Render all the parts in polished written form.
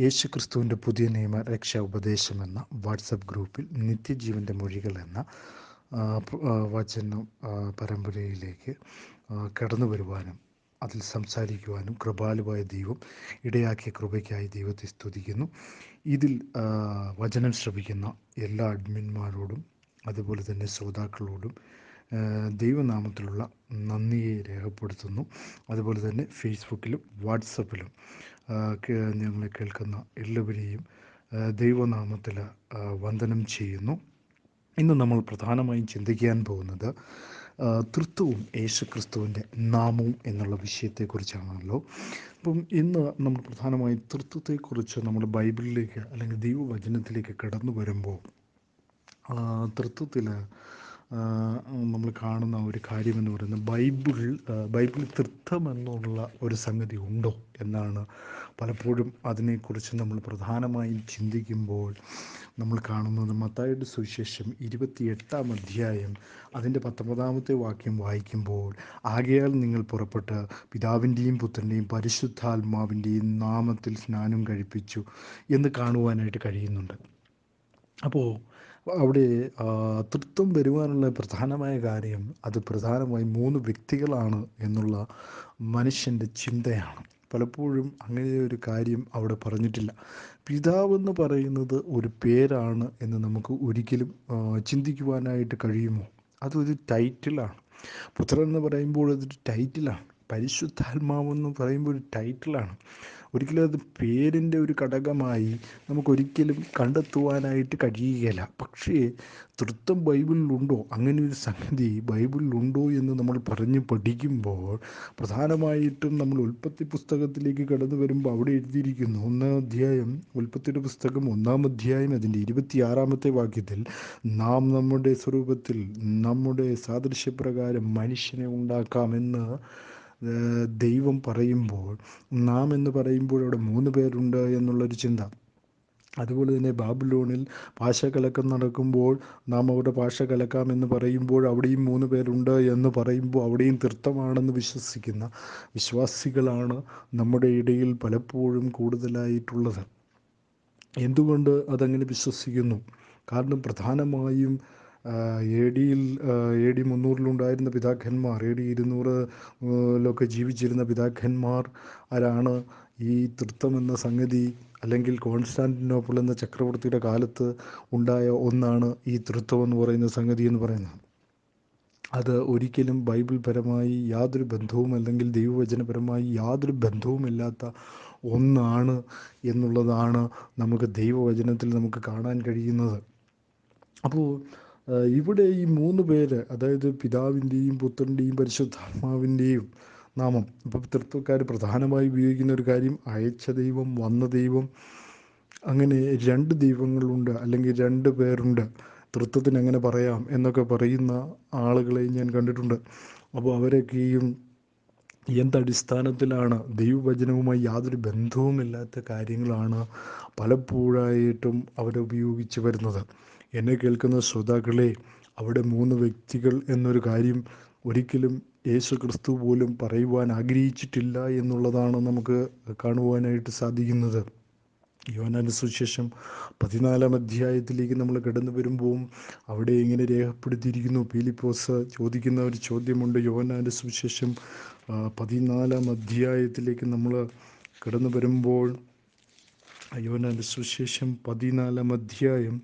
യേശുക്രിസ്തുവിൻ്റെ പുതിയ നിയമ രക്ഷാ ഉപദേശം എന്ന വാട്സപ്പ് ഗ്രൂപ്പിൽ നിത്യജീവൻ്റെ മൊഴികൾ എന്ന വചന പരമ്പരയിലേക്ക് കടന്നു വരുവാനും അതിൽ സംസാരിക്കുവാനും കൃപാലുവായ ദൈവം ഇടയാക്കിയ കൃപയ്ക്കായി ദൈവത്തെ സ്തുതിക്കുന്നു. ഇതിൽ വചനം ശ്രവിക്കുന്ന എല്ലാ അഡ്മിന്മാരോടും അതുപോലെ തന്നെ ശ്രോതാക്കളോടും ദൈവനാമത്തിലുള്ള നന്ദിയെ രേഖപ്പെടുത്തുന്നു. അതുപോലെ തന്നെ ഫേസ്ബുക്കിലും വാട്സപ്പിലും ഞങ്ങളെ കേൾക്കുന്ന എല്ലാവരെയും ദൈവനാമത്തിൽ വന്ദനം ചെയ്യുന്നു. ഇന്ന് നമ്മൾ പ്രധാനമായും ചിന്തിക്കാൻ പോകുന്നത് തൃത്വവും യേശുക്രിസ്തുവിൻ്റെ നാമവും എന്നുള്ള വിഷയത്തെക്കുറിച്ചാണല്ലോ. അപ്പം ഇന്ന് നമ്മൾ പ്രധാനമായും തൃത്വത്തെക്കുറിച്ച് നമ്മൾ ബൈബിളിലേക്ക് അല്ലെങ്കിൽ ദൈവവചനത്തിലേക്ക് കടന്നു വരുമ്പോൾ തൃത്വത്തിൽ നമ്മൾ കാണുന്ന ഒരു കാര്യമെന്ന് പറയുന്നത് ബൈബിളിൽ തൃത്വം എന്നുള്ള ഒരു സംഗതി ഉണ്ടോ എന്നാണ് പലപ്പോഴും അതിനെക്കുറിച്ച് നമ്മൾ പ്രധാനമായും ചിന്തിക്കുമ്പോൾ നമ്മൾ കാണുന്നത്. മത്തായിയുടെ സുവിശേഷം 28-ാം അധ്യായം അതിൻ്റെ 19-ാമത്തെ വാക്യം വായിക്കുമ്പോൾ, ആകയാൽ നിങ്ങൾ പുറപ്പെട്ട് പിതാവിൻ്റെയും പുത്രൻ്റെയും പരിശുദ്ധാത്മാവിൻ്റെയും നാമത്തിൽ സ്നാനം കഴിപ്പിച്ചു എന്ന് കാണുവാനായിട്ട് കഴിയുന്നുണ്ട്. അപ്പോൾ അവിടെ തൃത്വം വരുവാനുള്ള പ്രധാനമായ കാര്യം അത് പ്രധാനമായും 3 വ്യക്തികളാണ് എന്നുള്ള മനുഷ്യൻ്റെ ചിന്തയാണ്. പലപ്പോഴും അങ്ങനെ ഒരു കാര്യം അവിടെ പറഞ്ഞിട്ടില്ല. പിതാവെന്ന് പറയുന്നത് ഒരു പേരാണ് എന്ന് നമുക്ക് ഒരിക്കലും ചിന്തിക്കുവാനായിട്ട് കഴിയുമോ? അതൊരു ടൈറ്റിലാണ്. പുത്രൻ എന്ന് പറയുമ്പോൾ അതൊരു ടൈറ്റിലാണ്. പരിശുദ്ധാത്മാവെന്ന് പറയുമ്പോൾ ഒരു ടൈറ്റിലാണ്. ഒരിക്കലും അത് പേരിൻ്റെ ഒരു ഘടകമായി നമുക്കൊരിക്കലും കണ്ടെത്തുവാനായിട്ട് കഴിയുകയില്ല. പക്ഷേ തൃത്വം ബൈബിളിലുണ്ടോ? അങ്ങനെ ഒരു സംഗതി ബൈബിളിലുണ്ടോ എന്ന് നമ്മൾ പറഞ്ഞ് പഠിക്കുമ്പോൾ പ്രധാനമായിട്ടും നമ്മൾ ഉൽപ്പത്തി പുസ്തകത്തിലേക്ക് കടന്നു വരുമ്പോൾ അവിടെ എഴുതിയിരിക്കുന്നു. 1-ാം അധ്യായം ഉൽപ്പത്തിയുടെ പുസ്തകം 1-ാം അധ്യായം അതിൻ്റെ 26-ാമത്തെ വാക്യത്തിൽ, നാം നമ്മുടെ സ്വരൂപത്തിൽ നമ്മുടെ സാദൃശ്യപ്രകാരം മനുഷ്യനെ ഉണ്ടാക്കാമെന്ന് ദൈവം പറയുമ്പോൾ, നാം എന്ന് പറയുമ്പോൾ അവിടെ 3 പേരുണ്ട് എന്നുള്ളൊരു ചിന്ത. അതുപോലെ തന്നെ ബാബിലോണിൽ ഭാഷ കലക്കം നടക്കുമ്പോൾ നാം അവിടെ ഭാഷ കലക്കാമെന്ന് പറയുമ്പോൾ അവിടെയും 3 പേരുണ്ട് എന്ന് പറയുമ്പോൾ അവിടെയും തൃത്വമാണെന്ന് വിശ്വസിക്കുന്ന വിശ്വാസികളാണ് നമ്മുടെ ഇടയിൽ പലപ്പോഴും കൂടുതലായിട്ടുള്ളത്. എന്തുകൊണ്ട് അതങ്ങനെ വിശ്വസിക്കുന്നു? കാരണം പ്രധാനമായും AD 300-ലുണ്ടായിരുന്ന പിതാക്കന്മാർ, AD 200-ലൊക്കെ ജീവിച്ചിരുന്ന പിതാക്കന്മാർ ആരാണ്? ഈ തൃത്വം എന്ന സംഗതി അല്ലെങ്കിൽ കോൺസ്റ്റാന്റിനോപ്പിൾ എന്ന ചക്രവർത്തിയുടെ കാലത്ത് ഉണ്ടായ ഒന്നാണ് ഈ തൃത്വം എന്ന് പറയുന്ന സംഗതി എന്ന് പറയുന്നത്. അത് ഒരിക്കലും ബൈബിൾ പരമായി യാതൊരു ബന്ധവും അല്ലെങ്കിൽ ദൈവവചനപരമായി യാതൊരു ബന്ധവുമില്ലാത്ത ഒന്നാണ് എന്നുള്ളതാണ് നമുക്ക് ദൈവവചനത്തിൽ നമുക്ക് കാണാൻ കഴിയുന്നത്. അപ്പോൾ ഇവിടെ ഈ 3 പേര്, അതായത് പിതാവിൻ്റെയും പുത്രൻ്റെയും പരിശുദ്ധാത്മാവിൻ്റെയും നാമം. ഇപ്പോൾ തൃത്വക്കാർ പ്രധാനമായി ഉപയോഗിക്കുന്ന ഒരു കാര്യം അയച്ച ദൈവം, വന്ന ദൈവം, അങ്ങനെ 2 ദൈവങ്ങളുണ്ട് അല്ലെങ്കിൽ 2 പേരുണ്ട്, തൃത്വത്തിന് അങ്ങനെ പറയാം എന്നൊക്കെ പറയുന്ന ആളുകളെ ഞാൻ കണ്ടിട്ടുണ്ട്. അപ്പോൾ അവരൊക്കെയും എന്തടിസ്ഥാനത്തിലാണ്? ദൈവവചനവുമായി യാതൊരു ബന്ധവുമില്ലാത്ത കാര്യങ്ങളാണ് പലപ്പോഴായിട്ടും അവരുപയോഗിച്ച് വരുന്നത്. എന്നെ കേൾക്കുന്ന ശ്രോതാക്കളെ, അവിടെ 3 വ്യക്തികൾ എന്നൊരു കാര്യം ഒരിക്കലും യേശുക്രിസ്തു പോലും പറയുവാൻ ആഗ്രഹിച്ചിട്ടില്ല എന്നുള്ളതാണ് നമുക്ക് കാണുവാനായിട്ട് സാധിക്കുന്നത്. യോഹന്നാന്റെ സുവിശേഷം 14-ാം അധ്യായത്തിലേക്ക് നമ്മൾ കടന്നു വരുമ്പോൾ അവിടെ ഇങ്ങനെ രേഖപ്പെടുത്തിയിരിക്കുന്നു. പീലിപ്പോസ് ചോദിക്കുന്ന ഒരു ചോദ്യമുണ്ട്. യോഹന്നാന്റെ സുവിശേഷം 14-ാം അധ്യായത്തിലേക്ക് നമ്മൾ കടന്നു വരുമ്പോൾ യോഹന്നാന്റെ സുവിശേഷം 14-ാം അധ്യായം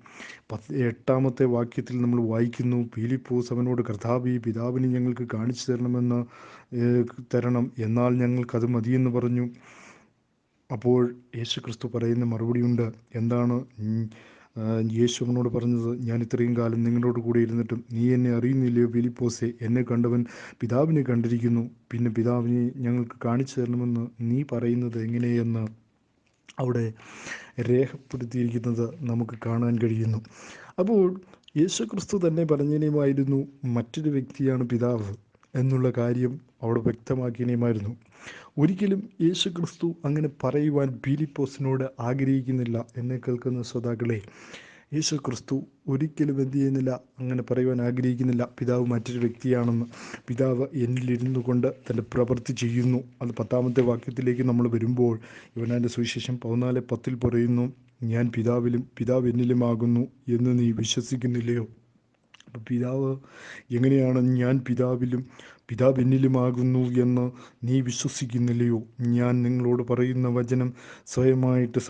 8-ാമത്തെ വാക്യത്തിൽ നമ്മൾ വായിക്കുന്നു. പീലിപ്പോസ് അവനോട്, കർത്താവേ, പിതാവിനെ ഞങ്ങൾക്ക് കാണിച്ചു തരണം, എന്നാൽ ഞങ്ങൾക്കത് മതിയെന്ന് പറഞ്ഞു. അപ്പോൾ യേശുക്രിസ്തു പറയുന്ന മറുപടിയുണ്ട്. എന്താണ് യേശു അവനോട് പറഞ്ഞത്? ഞാൻ ഇത്രയും കാലം നിങ്ങളോട് കൂടെ ഇരുന്നിട്ടും നീ എന്നെ അറിയുന്നില്ലയോ ഫിലിപ്പോസേ? എന്നെ കണ്ടവൻ പിതാവിനെ കണ്ടിരിക്കുന്നു. പിന്നെ പിതാവിനെ ഞങ്ങൾക്ക് കാണിച്ചു തരണമെന്ന് നീ പറയുന്നത് എങ്ങനെയെന്ന് അവിടെ രേഖപ്പെടുത്തിയിരിക്കുന്നത് നമുക്ക് കാണാൻ കഴിയുന്നു. അപ്പോൾ യേശുക്രിസ്തു തന്നെ പറഞ്ഞിനിയുമായിരുന്നു മറ്റൊരു വ്യക്തിയാണ് പിതാവ് എന്നുള്ള കാര്യം അവിടെ വ്യക്തമാക്കിനിയുമായിരുന്നു. ഒരിക്കലും യേശുക്രിസ്തു അങ്ങനെ പറയുവാൻ ഫിലിപ്പോസിനോട് ആഗ്രഹിക്കുന്നില്ല. എന്നെ കേൾക്കുന്ന ശ്രോതാക്കളെ, യേശു ക്രിസ്തു ഒരിക്കലും എന്ത് ചെയ്യുന്നില്ല, അങ്ങനെ പറയുവാൻ ആഗ്രഹിക്കുന്നില്ല പിതാവ് മറ്റൊരു വ്യക്തിയാണെന്ന്. പിതാവ് എന്നിലിരുന്നു കൊണ്ട് തൻ്റെ പ്രവൃത്തി ചെയ്യുന്നു. അത് 10-ാമത്തെ വാക്യത്തിലേക്ക് നമ്മൾ വരുമ്പോൾ യോഹന്നാൻ്റെ സുവിശേഷം 14:10 പറയുന്നു, ഞാൻ പിതാവിലും പിതാവ് എന്നിലുമാകുന്നു എന്ന് നീ വിശ്വസിക്കുന്നില്ലയോ? അപ്പോൾ പിതാവ് എങ്ങനെയാണ് ഞാൻ പിതാവിലും പിതാവ് എന്നിലുമാകുന്നു എന്ന് നീ വിശ്വസിക്കുന്നില്ലയോ? ഞാൻ നിങ്ങളോട് പറയുന്ന വചനം സ്വയമായിട്ടല്ല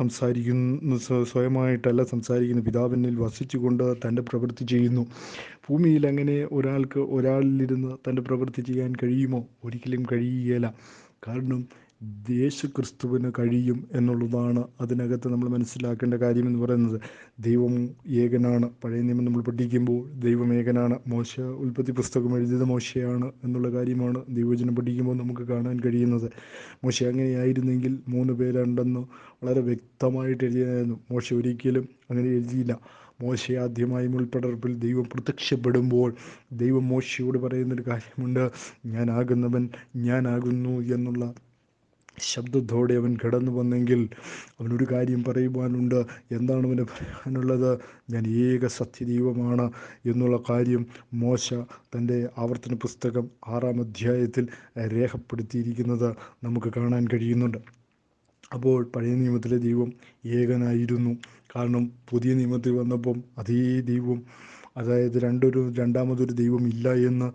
സംസാരിക്കുന്നു, പിതാവ് എന്നിൽ വസിച്ചുകൊണ്ട് തൻ്റെ പ്രവൃത്തി ചെയ്യുന്നു. ഭൂമിയിൽ അങ്ങനെ ഒരാളിലിരുന്ന് തൻ്റെ പ്രവൃത്തി ചെയ്യാൻ കഴിയുമോ? ഒരിക്കലും കഴിയുകയില്ല. കാരണം യേശു ക്രിസ്തുവിന് കഴിയും എന്നുള്ളതാണ് അതിനകത്ത് നമ്മൾ മനസ്സിലാക്കേണ്ട കാര്യമെന്ന് പറയുന്നത്. ദൈവം ഏകനാണ്. പഴയ നിയമം നമ്മൾ പഠിക്കുമ്പോൾ ദൈവം ഏകനാണ്. മോശ ഉൽപ്പത്തി പുസ്തകം എഴുതിയത് മോശയാണ് എന്നുള്ള കാര്യമാണ് ദൈവവചനം പഠിക്കുമ്പോൾ നമുക്ക് കാണാൻ കഴിയുന്നത്. മോശ അങ്ങനെയായിരുന്നെങ്കിൽ 3 പേരുണ്ടെന്ന് വളരെ വ്യക്തമായിട്ട് എഴുതിയായിരുന്നു. മോശ ഒരിക്കലും അങ്ങനെ എഴുതിയില്ല. മോശ ആദ്യമായി മുൾപ്പടർപ്പിൽ ദൈവം പ്രത്യക്ഷപ്പെടുമ്പോൾ ദൈവം മോശയോട് പറയുന്നൊരു കാര്യമുണ്ട്, ഞാനാകുന്നു എന്നുള്ള ശബ്ദത്തോടെ അവൻ കടന്നു വന്നെങ്കിൽ അവനൊരു കാര്യം പറയുവാനുണ്ട്. എന്താണ് അവന് പറയാനുള്ളത്? ഞാൻ ഏക സത്യദൈവമാണ് എന്നുള്ള കാര്യം മോശ തൻ്റെ ആവർത്തന പുസ്തകം 6-ാം അധ്യായത്തിൽ രേഖപ്പെടുത്തിയിരിക്കുന്നത് നമുക്ക് കാണാൻ കഴിയുന്നുണ്ട്. അപ്പോൾ പഴയ നിയമത്തിലെ ദൈവം ഏകനായിരുന്നു. കാരണം പുതിയ നിയമത്തിൽ വന്നപ്പം അതേ ദൈവം, അതായത് രണ്ടാമതൊരു ദൈവം ഇല്ല എന്ന്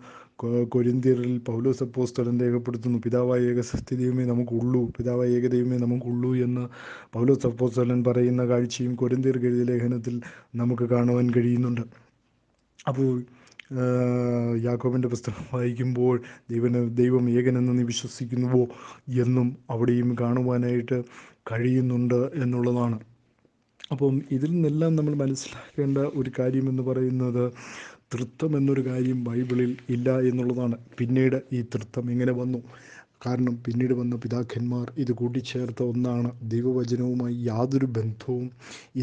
കൊരിന്ത്യരിൽ പൗലോസ് അപ്പോസ്തലൻ രേഖപ്പെടുത്തുന്നു. പിതാവായ ഏക സത്യദൈവമേ നമുക്കുള്ളൂ എന്ന് പൗലോസ് അപ്പോസ്തലൻ പറയുന്ന കാഴ്ചയും കൊരിന്ത്യർക്ക് എഴുതിയ ലേഖനത്തിൽ നമുക്ക് കാണുവാൻ കഴിയുന്നുണ്ട്. അപ്പോൾ യാക്കോബിൻ്റെ പുസ്തകം വായിക്കുമ്പോൾ ദൈവം ഏകനെന്ന് നീ വിശ്വസിക്കുന്നുവോ എന്നും അവിടെയും കാണുവാനായിട്ട് കഴിയുന്നുണ്ട് എന്നുള്ളതാണ്. അപ്പം ഇതിൽ നിന്നെല്ലാം നമ്മൾ മനസ്സിലാക്കേണ്ട ഒരു കാര്യമെന്ന് പറയുന്നത്, തൃത്വം എന്നൊരു കാര്യം ബൈബിളിൽ ഇല്ല എന്നുള്ളതാണ്. പിന്നീട് ഈ തൃത്വം എങ്ങനെ വന്നു? കാരണം പിന്നീട് വന്ന പിതാക്കന്മാർ ഇത് കൂട്ടിച്ചേർത്ത ഒന്നാണ്. ദൈവവചനവുമായി യാതൊരു ബന്ധവും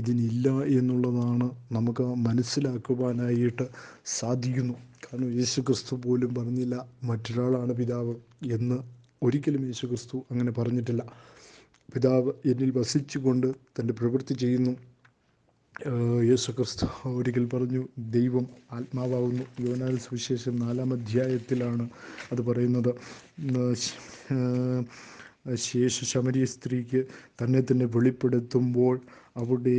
ഇതിനില്ല എന്നുള്ളതാണ് നമുക്ക് മനസ്സിലാക്കുവാനായിട്ട് സാധിക്കുന്നു. കാരണം യേശു ക്രിസ്തു പോലും പറഞ്ഞില്ല മറ്റൊരാളാണ് പിതാവ് എന്ന്. ഒരിക്കലും യേശു ക്രിസ്തു അങ്ങനെ പറഞ്ഞിട്ടില്ല. പിതാവ് എന്നിൽ വസിച്ചുകൊണ്ട് തൻ്റെ പ്രവൃത്തി ചെയ്യുന്നു. യേശു ക്രിസ്തു ഒരിക്കൽ പറഞ്ഞു, ദൈവം ആത്മാവാകുന്നു. യോഹന്നാന്റെ സുവിശേഷം 4-ാം അധ്യായത്തിലാണ് അത് പറയുന്നത്. യേശു ശമരിയ സ്ത്രീക്ക് തന്നെ വെളിപ്പെടുത്തുമ്പോൾ അവിടെ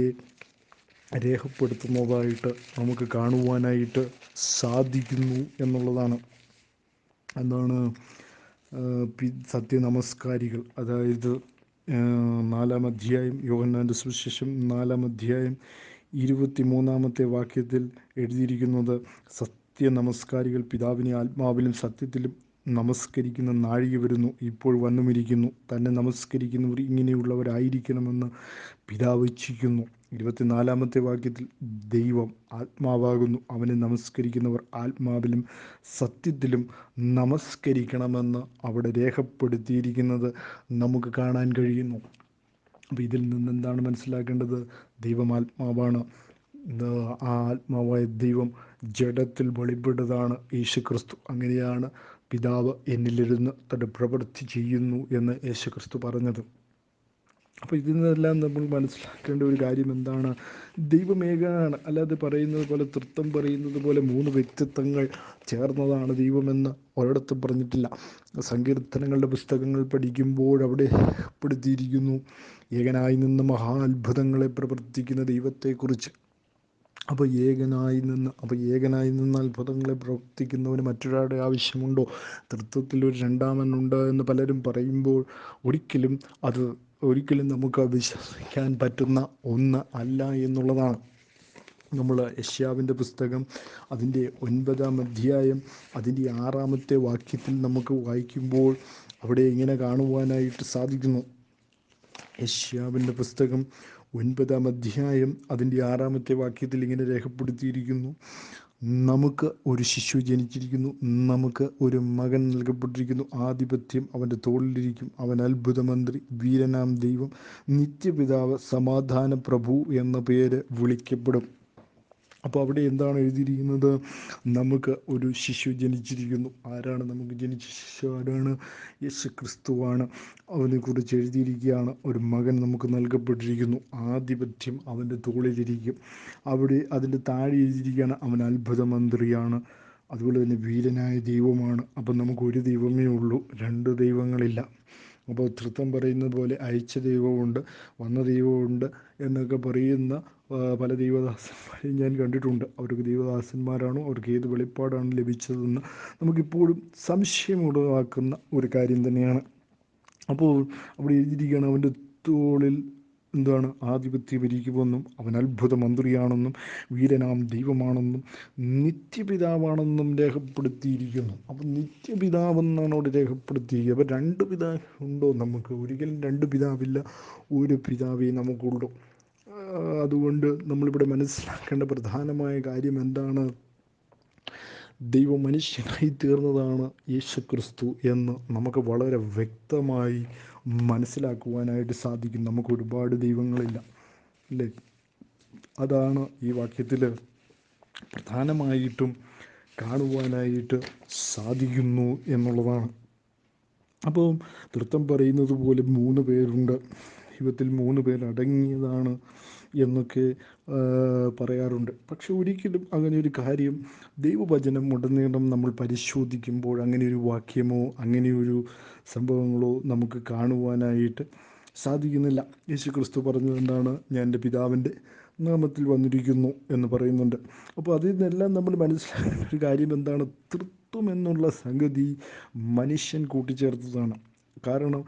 രേഖപ്പെടുത്തുന്നതായിട്ട് നമുക്ക് കാണുവാനായിട്ട് സാധിക്കുന്നു എന്നുള്ളതാണ്. എന്താണ് സത്യനമസ്കാരികൾ, അതായത് 4-ാം അധ്യായം, യോഹന്നാൻ്റെ സുവിശേഷം 4-ാം അധ്യായം 23-ാമത്തെ വാക്യത്തിൽ എഴുതിയിരിക്കുന്നത്, സത്യനമസ്കാരികൾ പിതാവിനെ ആത്മാവിലും സത്യത്തിലും നമസ്കരിക്കുന്ന നാഴിക വരുന്നു, ഇപ്പോൾ വന്നുമിരിക്കുന്നു. തന്നെ നമസ്കരിക്കുന്നവർ ഇങ്ങനെയുള്ളവരായിരിക്കണമെന്ന് പിതാവ് ഇച്ഛിക്കുന്നു. 24-ാമത്തെ വാക്യത്തിൽ ദൈവം ആത്മാവാകുന്നു, അവനെ നമസ്കരിക്കുന്നവർ ആത്മാവിലും സത്യത്തിലും നമസ്കരിക്കണമെന്ന് അവിടെ രേഖപ്പെടുത്തിയിരിക്കുന്നത് നമുക്ക് കാണാൻ കഴിയുന്നു. അപ്പോൾ ഇതിൽ നിന്ന് എന്താണ് മനസ്സിലാക്കേണ്ടത്? ദൈവം ആത്മാവാണ്. ആ ആത്മാവായ ദൈവം ജഡത്തിൽ വെളിപ്പെട്ടതാണ് യേശു ക്രിസ്തു. അങ്ങനെയാണ് പിതാവ് എന്നിലിരുന്ന് തൻ്റെ പ്രവൃത്തി ചെയ്യുന്നു എന്ന് യേശു ക്രിസ്തു പറഞ്ഞത്. അപ്പോൾ ഇതിൽ നിന്നെല്ലാം നമ്മൾ മനസ്സിലാക്കേണ്ട ഒരു കാര്യം എന്താണ്? ദൈവം ഏകനാണ്. അല്ലാതെ പറയുന്നത് പോലെ, തൃത്വം പറയുന്നത് പോലെ 3 വ്യക്തിത്വങ്ങൾ ചേർന്നതാണ് ദൈവമെന്ന് ഒരിടത്തും പറഞ്ഞിട്ടില്ല. സങ്കീർത്തനങ്ങളുടെ പുസ്തകങ്ങൾ പഠിക്കുമ്പോൾ അവിടെ ഏർപ്പെടുത്തിയിരിക്കുന്നു ഏകനായി നിന്ന് മഹാ അത്ഭുതങ്ങളെ പ്രവർത്തിക്കുന്ന ദൈവത്തെക്കുറിച്ച്. അപ്പോൾ ഏകനായി നിന്ന് അത്ഭുതങ്ങളെ പ്രവർത്തിക്കുന്നവന് മറ്റൊരാളുടെ ആവശ്യമുണ്ടോ? തൃത്വത്തിൽ ഒരു രണ്ടാമനുണ്ട് എന്ന് പലരും പറയുമ്പോൾ ഒരിക്കലും നമുക്ക് വിശ്വസിക്കാൻ പറ്റുന്ന ഒന്ന് അല്ല എന്നുള്ളതാണ്. നമ്മൾ യെശയ്യാവിൻ്റെ പുസ്തകം അതിൻ്റെ 9-ാം അധ്യായം അതിൻ്റെ 6-ാമത്തെ വാക്യത്തിൽ നമുക്ക് വായിക്കുമ്പോൾ അവിടെ ഇങ്ങനെ കാണുവാനായിട്ട് സാധിക്കുന്നു. യെശയ്യാവിൻ്റെ പുസ്തകം 9-ാം അധ്യായം അതിൻ്റെ 6-ാമത്തെ വാക്യത്തിൽ ഇങ്ങനെ രേഖപ്പെടുത്തിയിരിക്കുന്നു, നമുക്ക് ഒരു ശിശു ജനിച്ചിരിക്കുന്നു, നമുക്ക് ഒരു മകൻ നൽകപ്പെട്ടിരിക്കുന്നു, ആധിപത്യം അവൻ്റെ തോളിലിരിക്കും, അവൻ അത്ഭുതമന്ത്രി, വീരനാം ദൈവം, നിത്യപിതാവ്, സമാധാന പ്രഭു എന്ന പേര് വിളിക്കപ്പെടും. അപ്പോൾ അവിടെ എന്താണ് എഴുതിയിരിക്കുന്നത്? നമുക്ക് ഒരു ശിശു ജനിച്ചിരിക്കുന്നു. ആരാണ് നമുക്ക് ജനിച്ച ശിശു? ആരാണ്? യേശു ക്രിസ്തുവാണ്. അവനെക്കുറിച്ച് എഴുതിയിരിക്കുകയാണ്, ഒരു മകൻ നമുക്ക് നൽകപ്പെട്ടിരിക്കുന്നു, ആധിപത്യം അവൻ്റെ തോളിലിരിക്കും. അവിടെ അതിൻ്റെ താഴെ എഴുതിയിരിക്കുകയാണ്, അവൻ അത്ഭുത മന്ത്രിയാണ്, അതുപോലെ തന്നെ വീരനായ ദൈവമാണ്. അപ്പം നമുക്കൊരു ദൈവമേ ഉള്ളൂ, രണ്ട് ദൈവങ്ങളില്ല. അപ്പോൾ തൃത്വം പറയുന്നത് പോലെ അയച്ച ദൈവമുണ്ട്, വന്ന ദൈവമുണ്ട് എന്നൊക്കെ പറയുന്ന പല ദൈവദാസന്മാരെയും ഞാൻ കണ്ടിട്ടുണ്ട്. അവർക്ക് ദൈവദാസന്മാരാണോ, അവർക്ക് ഏത് വെളിപ്പാടാണ് ലഭിച്ചതെന്ന് നമുക്കിപ്പോഴും സംശയമുളവാക്കുന്ന ഒരു കാര്യം തന്നെയാണ്. അപ്പോൾ അവിടെ എഴുതിയിരിക്കുകയാണ്, അവൻ്റെ തോളിൽ എന്താണ്? ആധിപത്യം ഇരിക്കുമെന്നും, അവൻ അത്ഭുത മന്ത്രിയാണെന്നും, വീരനാം ദൈവമാണെന്നും, നിത്യപിതാവാണെന്നും രേഖപ്പെടുത്തിയിരിക്കുന്നു. അപ്പം നിത്യപിതാവെന്നാണ് അവിടെ രേഖപ്പെടുത്തിയിരിക്കുക. അപ്പോൾ രണ്ട് പിതാവ് ഉണ്ടോ നമുക്ക്? ഒരിക്കലും രണ്ട് പിതാവില്ല, ഒരു പിതാവേ നമുക്കുള്ളൂ. അതുകൊണ്ട് നമ്മളിവിടെ മനസ്സിലാക്കേണ്ട പ്രധാനമായ കാര്യം എന്താണ്? ദൈവം മനുഷ്യനായി തീർന്നതാണ് യേശു ക്രിസ്തു എന്ന് നമുക്ക് വളരെ വ്യക്തമായി മനസ്സിലാക്കുവാനായിട്ട് സാധിക്കും. നമുക്ക് ഒരുപാട് ദൈവങ്ങളില്ല, അല്ലേ? അതാണ് ഈ വാക്യത്തിൽ പ്രധാനമായിട്ടും കാണുവാനായിട്ട് സാധിക്കുന്നു എന്നുള്ളതാണ്. അപ്പോൾ തൃത്വം പറയുന്നത് പോലെ 3 പേരുണ്ട്, ദൈവത്തിൽ 3 പേർ അടങ്ങിയതാണ് എന്നൊക്കെ പറയാറുണ്ട്. പക്ഷെ ഒരിക്കലും അങ്ങനെ ഒരു കാര്യം ദൈവവചനം ഉടനീളം നമ്മൾ പരിശോധിക്കുമ്പോൾ അങ്ങനെയൊരു വാക്യമോ അങ്ങനെയൊരു സംഭവങ്ങളോ നമുക്ക് കാണുവാനായിട്ട് സാധിക്കുന്നില്ല. യേശു ക്രിസ്തു പറഞ്ഞത് എന്താണ്? ഞാൻ എൻ്റെ പിതാവിൻ്റെ നാമത്തിൽ വന്നിരിക്കുന്നു എന്ന് പറയുന്നുണ്ട്. അപ്പോൾ അതിൽ നിന്നെല്ലാം നമ്മൾ മനസ്സിലാക്കേണ്ട ഒരു കാര്യം എന്താണ്? തൃത്വം എന്നുള്ള സംഗതി മനുഷ്യൻ കൂട്ടിച്ചേർത്തതാണ്. കാരണം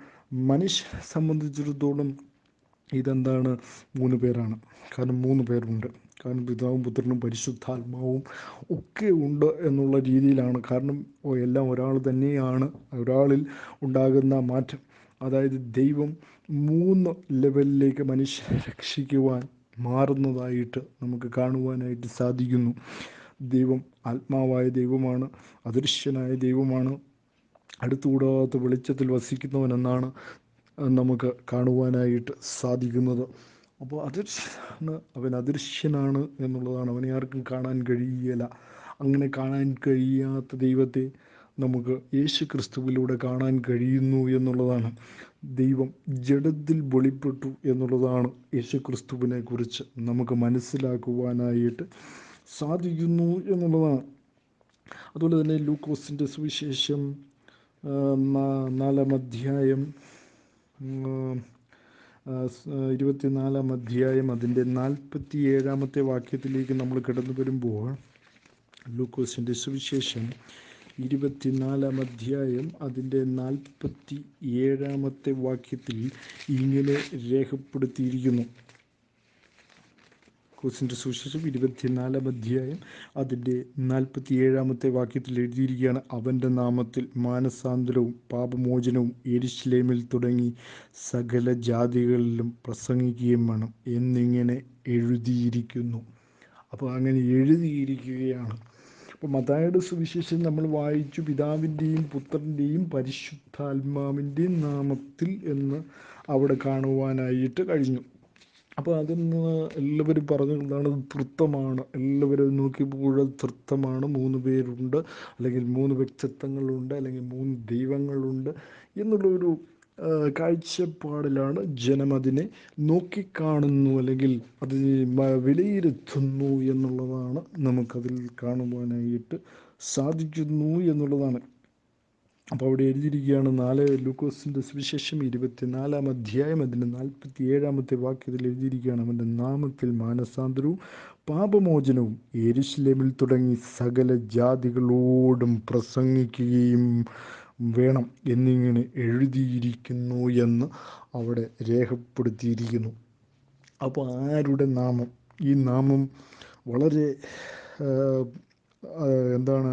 മനുഷ്യനെ സംബന്ധിച്ചിടത്തോളം ഇതെന്താണ്? 3 പേരാണ്. കാരണം 3 പേരുണ്ട്. കാരണം പിതാവും പുത്രനും പരിശുദ്ധാത്മാവും ഒക്കെ ഉണ്ട് എന്നുള്ള രീതിയിലാണ്. കാരണം എല്ലാം ഒരാൾ തന്നെയാണ്. ഒരാളിൽ ഉണ്ടാകുന്ന മാറ്റം, അതായത് ദൈവം 3 ലെവലിലേക്ക് മനുഷ്യനെ രക്ഷിക്കുവാൻ മാറുന്നതായിട്ട് നമുക്ക് കാണുവാനായിട്ട് സാധിക്കുന്നു. ദൈവം ആത്മാവായ ദൈവമാണ്, അദൃശ്യനായ ദൈവമാണ്, അടുത്തുകൂടാത്ത വെളിച്ചത്തിൽ വസിക്കുന്നവനെന്നാണ് നമുക്ക് കാണുവാനായിട്ട് സാധിക്കുന്നത്. അപ്പോൾ അദൃശ്യനാണ്, അവൻ അദൃശ്യനാണ് എന്നുള്ളതാണ്. അവനെ ആർക്കും കാണാൻ കഴിയില്ല. അങ്ങനെ കാണാൻ കഴിയാത്ത ദൈവത്തെ നമുക്ക് യേശു ക്രിസ്തുവിലൂടെ കാണാൻ കഴിയുന്നു എന്നുള്ളതാണ്. ദൈവം ജഡത്തിൽ വെളിപ്പെട്ടു എന്നുള്ളതാണ് യേശു ക്രിസ്തുവിനെ കുറിച്ച് നമുക്ക് മനസ്സിലാക്കുവാനായിട്ട് സാധിക്കുന്നു എന്നുള്ളതാണ്. അതുപോലെ തന്നെ ലൂക്കോസിൻ്റെ സുവിശേഷം 4-ാം അധ്യായം 24-ാം അധ്യായം അതിൻ്റെ 47-ാമത്തെ വാക്യത്തിലേക്ക് നമ്മൾ കടന്നു വരുമ്പോൾ, ലൂക്കോസിൻ്റെ സുവിശേഷം 24-ാം അധ്യായം അതിൻ്റെ 47-ാമത്തെ വാക്യത്തിൽ ഇങ്ങനെ രേഖപ്പെടുത്തിയിരിക്കുന്നു. ലൂക്കോസിൻ്റെ സുവിശേഷം 24-ാം അധ്യായം അതിൻ്റെ 47-ാമത്തെ വാക്യത്തിൽ എഴുതിയിരിക്കുകയാണ്, അവൻ്റെ നാമത്തിൽ മാനസാന്തരവും പാപമോചനവും യെരൂശലേമിൽ തുടങ്ങി സകല ജാതികളിലും പ്രസംഗിക്കുകയും വേണം എന്നിങ്ങനെ എഴുതിയിരിക്കുന്നു. അപ്പോൾ അങ്ങനെ എഴുതിയിരിക്കുകയാണ്. അപ്പോൾ മത്തായിയുടെ സുവിശേഷം നമ്മൾ വായിച്ചു, പിതാവിൻ്റെയും പുത്രൻ്റെയും പരിശുദ്ധാത്മാവിൻ്റെയും നാമത്തിൽ എന്ന് അവിടെ കാണുവാനായിട്ട് കഴിഞ്ഞു. അപ്പോൾ അതിൽ നിന്ന് എല്ലാവരും പറഞ്ഞതാണ് തൃത്വമാണ്. എല്ലാവരും നോക്കിയപ്പോൾ തൃത്വമാണ്, 3 പേരുണ്ട്, അല്ലെങ്കിൽ 3 വ്യക്തിത്വങ്ങളുണ്ട്, അല്ലെങ്കിൽ 3 ദൈവങ്ങളുണ്ട് എന്നുള്ളൊരു കാഴ്ചപ്പാടിലാണ് ജനം അതിനെ നോക്കിക്കാണുന്നു, അല്ലെങ്കിൽ അത് വിലയിരുത്തുന്നു എന്നുള്ളതാണ് നമുക്കതിൽ കാണുവാനായിട്ട് സാധിക്കുന്നു എന്നുള്ളതാണ്. അപ്പോൾ അവിടെ എഴുതിയിരിക്കുകയാണ്, ലൂക്കോസിൻ്റെ സുവിശേഷം 24-ാം അധ്യായം അതിൻ്റെ 47-ാമത്തെ വാക്യത്തിൽ എഴുതിയിരിക്കുകയാണ്, അവൻ്റെ നാമത്തിൽ മാനസാന്തരവും പാപമോചനവും യെരൂശലേമിൽ തുടങ്ങി സകല ജാതികളോടും പ്രസംഗിക്കുകയും വേണം എന്നിങ്ങനെ എഴുതിയിരിക്കുന്നു എന്ന് അവിടെ രേഖപ്പെടുത്തിയിരിക്കുന്നു. അപ്പോൾ ആരുടെ നാമം? ഈ നാമം വളരെ എന്താണ്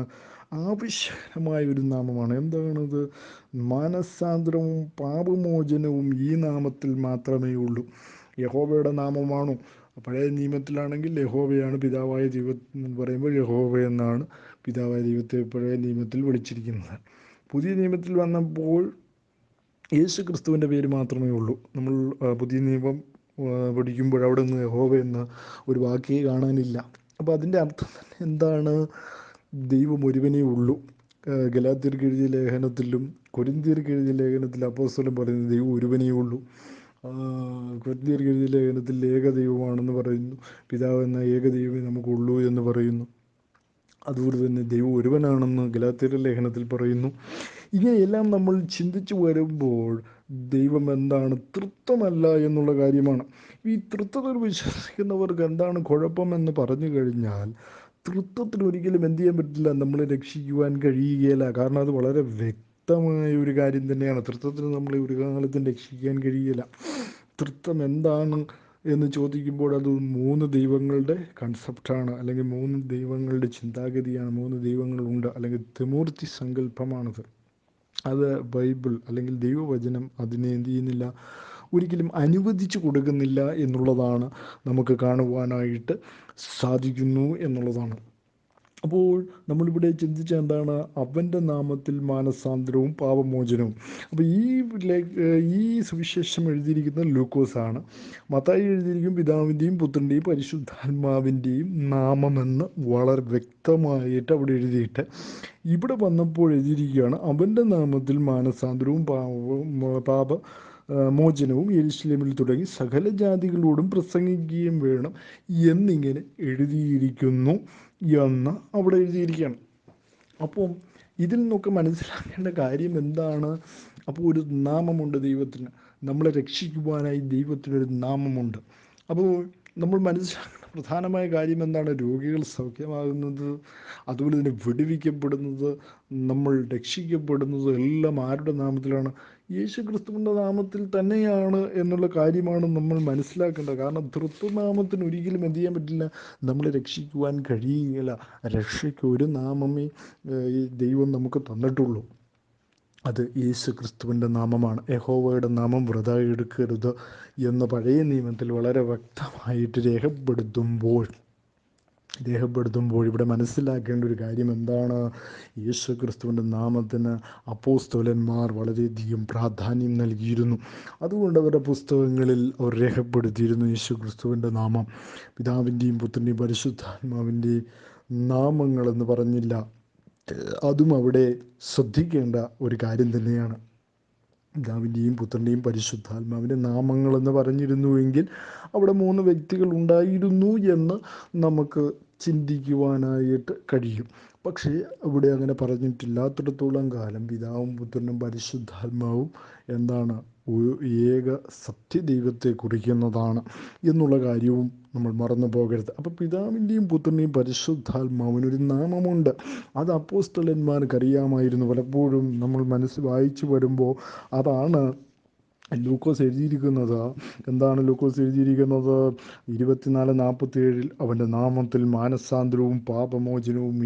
ആവശ്യമായ ഒരു നാമമാണ്. എന്താണത്? മാനസാന്തരവും പാപമോചനവും ഈ നാമത്തിൽ മാത്രമേ ഉള്ളൂ. യഹോവയുടെ നാമമാണോ? പഴയ നിയമത്തിലാണെങ്കിൽ യഹോവയാണ് പിതാവായ ദൈവം എന്ന് പറയുമ്പോൾ യഹോവ എന്നാണ് പിതാവായ ദൈവത്തെ പഴയ നിയമത്തിൽ വിളിച്ചിരിക്കുന്നത്. പുതിയ നിയമത്തിൽ വന്നപ്പോൾ യേശു ക്രിസ്തുവിൻ്റെ പേര് മാത്രമേ ഉള്ളൂ. നമ്മൾ പുതിയ നിയമം പഠിക്കുമ്പോൾ അവിടെ നിന്ന് യഹോവ എന്ന ഒരു വാക്കേ കാണാനില്ല. അപ്പോൾ അതിൻ്റെ അർത്ഥം തന്നെ എന്താണ്? ദൈവം ഒരുവനേ ഉള്ളൂ. ഗലാത്യർക്ക് എഴുതിയ ലേഖനത്തിലും കൊരിന്ത്യർക്ക് എഴുതിയ ലേഖനത്തിലും അപ്പോസ്തലൻ പറയുന്നത് ദൈവം ഒരുവനേ ഉള്ളൂ. കൊരിന്ത്യർക്ക് എഴുതിയ ലേഖനത്തിൽ ഏകദൈവമാണെന്ന് പറയുന്നു. പിതാവ് എന്ന ഏകദൈവമേ നമുക്കുള്ളൂ എന്ന് പറയുന്നു. അതുപോലെ തന്നെ ദൈവം ഒരുവനാണെന്ന് ഗലാത്യരുടെ ലേഖനത്തിൽ പറയുന്നു. ഇങ്ങനെയെല്ലാം നമ്മൾ ചിന്തിച്ചു വരുമ്പോൾ ദൈവം എന്താണ്? തൃത്വമല്ല എന്നുള്ള കാര്യമാണ്. ഈ തൃത്വത്തിൽ വിശ്വസിക്കുന്നവർക്ക് എന്താണ് കുഴപ്പമെന്ന് പറഞ്ഞു കഴിഞ്ഞാൽ, തൃത്വത്തിന് ഒരിക്കലും എന്ത് ചെയ്യാൻ പറ്റില്ല, നമ്മളെ രക്ഷിക്കുവാൻ കഴിയുകയില്ല. കാരണം അത് വളരെ വ്യക്തമായ ഒരു കാര്യം തന്നെയാണ്. തൃത്വത്തിന് നമ്മളെ ഒരു കാലത്തും രക്ഷിക്കാൻ കഴിയില്ല. തൃത്വം എന്താണ് എന്ന് ചോദിക്കുമ്പോൾ അത് 3 ദൈവങ്ങളുടെ കൺസെപ്റ്റാണ്, അല്ലെങ്കിൽ 3 ദൈവങ്ങളുടെ ചിന്താഗതിയാണ്. 3 ദൈവങ്ങളുണ്ട്, അല്ലെങ്കിൽ ത്രിമൂർത്തി സങ്കല്പമാണത്. അത് ബൈബിൾ അല്ലെങ്കിൽ ദൈവവചനം അതിനെ എന്ത് ചെയ്യുന്നില്ല, ഒരിക്കലും അനുവദിച്ചു കൊടുക്കുന്നില്ല എന്നുള്ളതാണ് നമുക്ക് കാണുവാനായിട്ട് സാധിക്കുന്നു എന്നുള്ളതാണ്. അപ്പോൾ നമ്മളിവിടെ ചിന്തിച്ച എന്താണ്? അവൻ്റെ നാമത്തിൽ മാനസാന്തരവും പാപമോചനവും. അപ്പോൾ ഈ സുവിശേഷം എഴുതിയിരിക്കുന്നത് ലൂക്കോസാണ്. മത്തായി എഴുതിയിരിക്കും പിതാവിൻ്റെയും പുത്രൻ്റെയും പരിശുദ്ധാത്മാവിൻ്റെയും നാമമെന്ന് വളരെ വ്യക്തമായിട്ട് അവിടെ എഴുതിയിട്ട്, ഇവിടെ വന്നപ്പോൾ എഴുതിയിരിക്കുകയാണ് അവൻ്റെ നാമത്തിൽ മാനസാന്തരവും പാപ മോചനവും യെരുശലേമിൽ തുടങ്ങി സകല ജാതികളോടും പ്രസംഗിക്കുകയും വേണം എന്നിങ്ങനെ എഴുതിയിരിക്കുന്നു എന്ന് അവിടെ എഴുതിയിരിക്കുകയാണ്. അപ്പോൾ ഇതിൽ നിന്നൊക്കെ മനസ്സിലാക്കേണ്ട കാര്യം എന്താണ്? അപ്പോൾ ഒരു നാമമുണ്ട് ദൈവത്തിന്, നമ്മളെ രക്ഷിക്കുവാനായി ദൈവത്തിനൊരു നാമമുണ്ട്. അപ്പോൾ നമ്മൾ മനസ്സിലാക്കേണ്ട പ്രധാനമായ കാര്യം എന്താണ്? രോഗികൾ സൗഖ്യമാകുന്നത്, അതുപോലെ തന്നെ വിടുവിക്കപ്പെടുന്നത്, നമ്മൾ രക്ഷിക്കപ്പെടുന്നത് എല്ലാം ആരുടെ നാമത്തിലാണ്? യേശു ക്രിസ്തുവിൻ്റെ നാമത്തിൽ തന്നെയാണ് എന്നുള്ള കാര്യമാണ് നമ്മൾ മനസ്സിലാക്കേണ്ടത്. കാരണം തൃത്വനാമത്തിന് ഒരിക്കലും എന്ത് ചെയ്യാൻ പറ്റില്ല, നമ്മളെ രക്ഷിക്കുവാൻ കഴിയുകയില്ല. രക്ഷയ്ക്ക് ഒരു നാമമേ ഈ ദൈവം നമുക്ക് തന്നിട്ടുള്ളൂ. അത് യേശു ക്രിസ്തുവിൻ്റെ നാമമാണ്. യഹോവയുടെ നാമം വൃഥാ എടുക്കരുത് എന്ന് പഴയ നിയമത്തിൽ വളരെ വ്യക്തമായിട്ട് രേഖപ്പെടുത്തുമ്പോൾ ഇവിടെ മനസ്സിലാക്കേണ്ട ഒരു കാര്യം എന്താണ്? യേശു ക്രിസ്തുവിൻ്റെ നാമത്തിന് അപ്പോസ്തലന്മാർ വളരെയധികം പ്രാധാന്യം നൽകിയിരുന്നു. അതുകൊണ്ട് അവരുടെ പുസ്തകങ്ങളിൽ അവർ രേഖപ്പെടുത്തിയിരുന്നു യേശു ക്രിസ്തുവിൻ്റെ നാമം. പിതാവിൻ്റെയും പുത്രൻ്റെയും പരിശുദ്ധാത്മാവിൻ്റെയും നാമങ്ങളെന്ന് പറഞ്ഞില്ല. അതും അവിടെ ശ്രദ്ധിക്കേണ്ട ഒരു കാര്യം തന്നെയാണ്. പിതാവിൻ്റെയും പുത്രൻ്റെയും പരിശുദ്ധാത്മാവിൻ്റെ നാമങ്ങളെന്ന് പറഞ്ഞിരുന്നുവെങ്കിൽ അവിടെ 3 വ്യക്തികൾ ഉണ്ടായിരുന്നു എന്ന് നമുക്ക് ചിന്തിക്കുവാനായിട്ട് കഴിയും. പക്ഷേ ഇവിടെ അങ്ങനെ പറഞ്ഞിട്ടില്ലാത്തിടത്തോളം കാലം പിതാവും പുത്രനും പരിശുദ്ധാത്മാവും എന്താണ്? ഒരു ഏക സത്യദൈവത്തെ കുറിക്കുന്നതാണ് എന്നുള്ള കാര്യവും നമ്മൾ മറന്നു പോകരുത്. അപ്പോൾ പിതാവിൻ്റെയും പുത്രൻ്റെയും പരിശുദ്ധാത്മാവിനൊരു നാമമുണ്ട്. അത് അപ്പോസ്തലന്മാർക്ക് അറിയാമായിരുന്നു. പലപ്പോഴും നമ്മൾ വായിച്ചു വരുമ്പോൾ അതാണ് ലൂക്കോസ് എഴുതിയിരിക്കുന്നത്. എന്താണ് ലൂക്കോസ് എഴുതിയിരിക്കുന്നത്? 24:47 അവൻ്റെ നാമത്തിൽ മാനസാന്തരവും പാപമോചനവും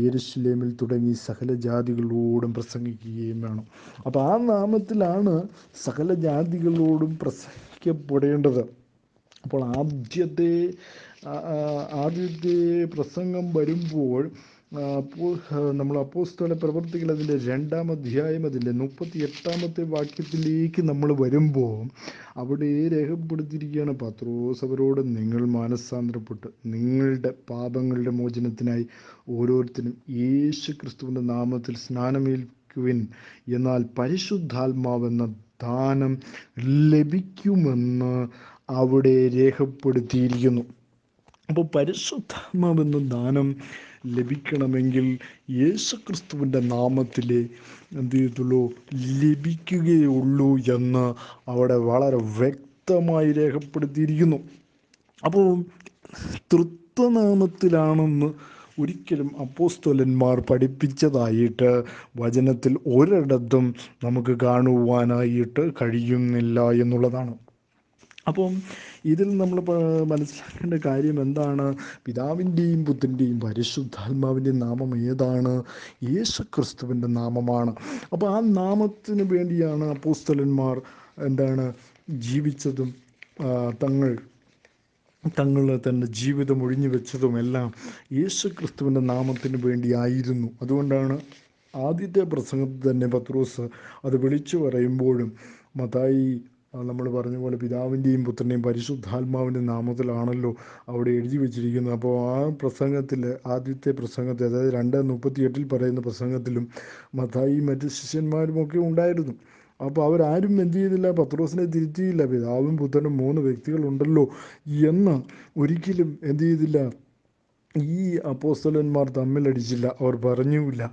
യെരുശലേമിൽ തുടങ്ങി സകല ജാതികളോടും പ്രസംഗിക്കുകയും വേണം. അപ്പോൾ ആ നാമത്തിലാണ് സകല ജാതികളോടും പ്രസംഗിക്കപ്പെടേണ്ടത്. അപ്പോൾ ആദ്യത്തെ പ്രസംഗം വരുമ്പോൾ നമ്മൾ അപ്പോസ്തല പ്രവർത്തികൾ അതിൻ്റെ 2-ാം അധ്യായം അതിൻ്റെ 38-ാമത്തെ വാക്യത്തിലേക്ക് നമ്മൾ വരുമ്പോൾ അവിടെ രേഖപ്പെടുത്തിയിരിക്കുകയാണ്, പത്രോസ് അവരോട്, നിങ്ങൾ മാനസാന്തരപ്പെട്ട് നിങ്ങളുടെ പാപങ്ങളുടെ മോചനത്തിനായി ഓരോരുത്തരും യേശു ക്രിസ്തുവിൻ്റെ നാമത്തിൽ സ്നാനമേൽക്കുവിൻ, എന്നാൽ പരിശുദ്ധാത്മാവെന്ന ദാനം ലഭിക്കുമെന്ന് അവിടെ രേഖപ്പെടുത്തിയിരിക്കുന്നു. അപ്പോൾ പരിശുദ്ധാത്മാവെന്ന ദാനം ലഭിക്കണമെങ്കിൽ യേശുക്രിസ്തുവിൻ്റെ നാമത്തിലെ എന്ത് ചെയ്യത്തുള്ളൂ, ലഭിക്കുകയുള്ളൂ എന്ന് അവിടെ വളരെ വ്യക്തമായി രേഖപ്പെടുത്തിയിരിക്കുന്നു. അപ്പോൾ തൃത്വനാമത്തിലാണെന്ന് ഒരിക്കലും അപ്പോസ്തലന്മാർ പഠിപ്പിച്ചതായിട്ട് വചനത്തിൽ ഒരിടത്തും നമുക്ക് കാണുവാനായിട്ട് കഴിയുന്നില്ല എന്നുള്ളതാണ്. അപ്പം ഇതിൽ നമ്മൾ മനസ്സിലാക്കേണ്ട കാര്യം എന്താണ്? പിതാവിൻ്റെയും പുത്രൻ്റെയും പരിശുദ്ധാത്മാവിൻ്റെയും നാമം ഏതാണ്? യേശു ക്രിസ്തുവിൻ്റെ നാമമാണ്. അപ്പോൾ ആ നാമത്തിന് വേണ്ടിയാണ് അപ്പോസ്തലന്മാർ എന്താണ് ജീവിച്ചതും തങ്ങൾ തൻ്റെ ജീവിതം ഒഴിഞ്ഞു വെച്ചതുമെല്ലാം യേശു ക്രിസ്തുവിൻ്റെ നാമത്തിന് വേണ്ടിയായിരുന്നു. അതുകൊണ്ടാണ് ആദ്യത്തെ പ്രസംഗത്തിൽ തന്നെ പത്രോസ് അത് വിളിച്ചു പറയുമ്പോഴും മത്തായി നമ്മൾ പറഞ്ഞ പോലെ പിതാവിൻ്റെയും പുത്രൻ്റെയും പരിശുദ്ധാത്മാവിൻ്റെയും നാമത്തിലാണല്ലോ അവിടെ എഴുതി വച്ചിരിക്കുന്നത്. അപ്പോൾ ആ പ്രസംഗത്തിൽ, ആദ്യത്തെ പ്രസംഗത്തിൽ, അതായത് 2:38 പറയുന്ന പ്രസംഗത്തിലും മത്തായിയും മറ്റ് ശിഷ്യന്മാരുമൊക്കെ ഉണ്ടായിരുന്നു. അപ്പോൾ അവരാരും എന്ത് ചെയ്തില്ല, പത്രോസിനെ തിരുത്തിയില്ല. പിതാവും പുത്രനും 3 വ്യക്തികളുണ്ടല്ലോ എന്ന് ഒരിക്കലും എന്ത് ചെയ്തില്ല, ഈ അപ്പോസ്തലന്മാർ തമ്മിലടിച്ചില്ല. അവർ പറഞ്ഞുമില്ല.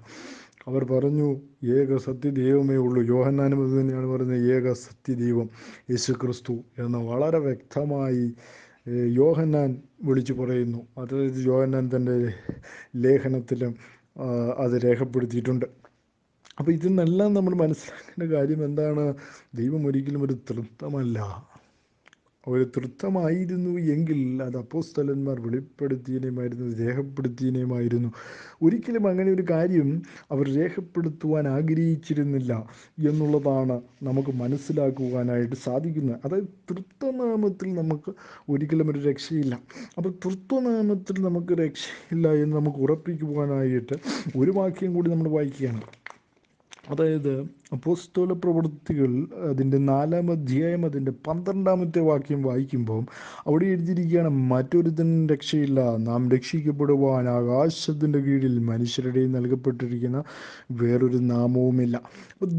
അവർ പറഞ്ഞു ഏക സത്യദൈവമേ ഉള്ളൂ. യോഹന്നാനും അത് തന്നെയാണ് പറയുന്നത്, ഏക സത്യദൈവം യേശു ക്രിസ്തു എന്ന് വളരെ വ്യക്തമായി യോഹന്നാൻ വിളിച്ചു പറയുന്നു. അതായത് യോഹന്നാൻ തൻ്റെ ലേഖനത്തിലും അത് രേഖപ്പെടുത്തിയിട്ടുണ്ട്. അപ്പോൾ ഇതിൽ നിന്നെല്ലാം നമ്മൾ മനസ്സിലാക്കേണ്ട കാര്യം എന്താണ്? ദൈവം ഒരിക്കലും ഒരു തൃത്വമല്ല. ഒരു തൃത്വമായിരുന്നു എങ്കിൽ അത് അപ്പോസ്തലന്മാർ വെളിപ്പെടുത്തിയതിനുമായിരുന്നു, രേഖപ്പെടുത്തിയതിനുമായിരുന്നു. ഒരിക്കലും അങ്ങനെ ഒരു കാര്യം അവർ രേഖപ്പെടുത്തുവാൻ ആഗ്രഹിച്ചിരുന്നില്ല എന്നുള്ളതാണ് നമുക്ക് മനസ്സിലാക്കുവാനായിട്ട് സാധിക്കുന്നത്. അതായത് തൃത്വനാമത്തിൽ നമുക്ക് ഒരിക്കലും ഒരു രക്ഷയില്ല. അപ്പോൾ തൃത്വനാമത്തിൽ നമുക്ക് രക്ഷയില്ല എന്ന് നമുക്ക് ഉറപ്പിക്കുവാനായിട്ട് ഒരു വാക്യം കൂടി നമ്മൾ വായിക്കുകയാണ്. അതായത് അപ്പോസ്തല പ്രവൃത്തികൾ അതിൻ്റെ 4-ാം അധ്യായം അതിൻ്റെ 12-ാമത്തെ വാക്യം വായിക്കുമ്പോൾ അവിടെ എഴുതിയിരിക്കുകയാണ്, മറ്റൊരുത്തനും രക്ഷയില്ല, നാം രക്ഷിക്കപ്പെടുവാൻ ആകാശത്തിൻ്റെ കീഴിൽ മനുഷ്യരുടെ നൽകപ്പെട്ടിരിക്കുന്ന വേറൊരു നാമവുമില്ല. അപ്പോൾ